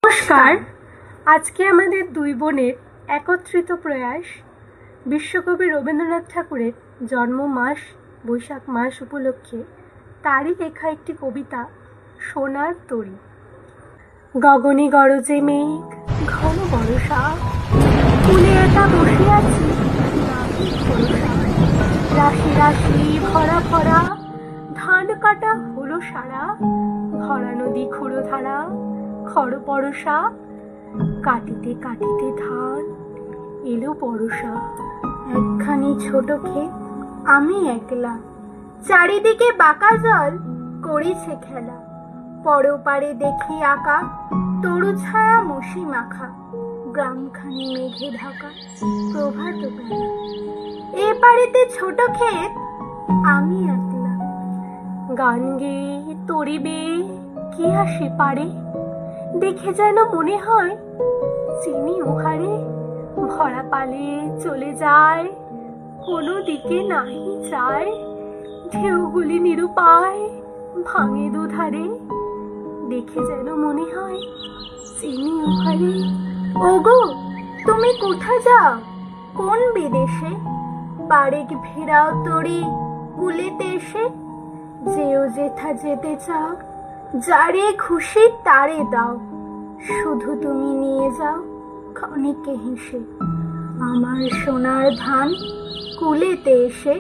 নমস্কার। আজকে আমাদের দুই বোনের একত্রিত প্রয়াস বিশ্বকবি রবীন্দ্রনাথ ঠাকুরের জন্ম মাস বৈশাখ মাস উপলক্ষে তারই লেখা একটি কবিতা সোনার তরী। গগনে গরজে মেঘ, ঘন বর্ষা, ফুলে একা বসে আছি রাশি রাশি ভরা ভরা, ধান কাটা হলো সারা, ভরা নদী খুঁড়ো ধারা, খড় পরশা, কাটিতে কাটিতে ধান এলো পরশা। একখানি ছোট ক্ষেত, আমি একলা, চারিদিকে বাঁকা জল করেছে খেলা। পরপারে দেখি আঁকা তরু ছায়া মশি মাখা, গ্রামখানি মেঘে ঢাকা প্রভাত বেলা। এ পারেতে ছোট ক্ষেত, আমি একলা, গান গেয়ে তরি বেয়ে কি আসে পারে, দেখে যেন মনে হয় চিনি ওহারে। ভরা পালে চলে যায়, কোনো দিকে নাহি যায়, ঢেউগুলি নিরুপায় ভাঙে দুধারে, দেখে যেন মনে হয় চিনি ওহারে। ওগো তুমি কোথা যাও, কোন বিদেশে, পারেক ফেরাও তরি কুলেতে এসে। যেও যেথা যেতে চাও, যারে খুশি তারে দাও, শুধু তুমি নিয়ে যাও ক্ষণিকে হেসে আমার সোনার ধান কুলেতে এসে।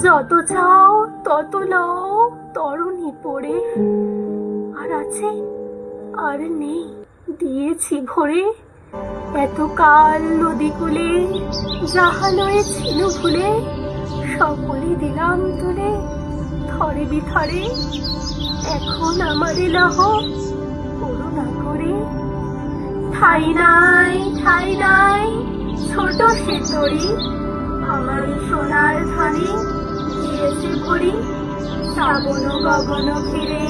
যত চাও তত লও তরুণী পড়ে, আর আছে আর নেই দিয়েছি ভরে। এতকাল নদী কূলে যাহা লয়ে ছিল ভুলে, সকলে দিলাম তুলে থরে বিথরে। এখন আমারে লহ করুণা করে, ঠাই নাই ঠাই নাই ছোট সে তরি, আমার সোনার ধানে দিয়েছে ভরি। শ্রাবণ গগন ফিরে,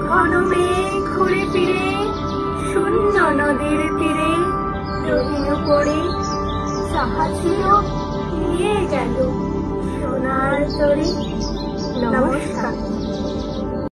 ঘন মেঘ ঘুরে ফিরে, শূন্য নদীর তীরে রহিল পড়ে। যাহা ছিল নিয়ে গেল সোনার তরি। নমস্কার।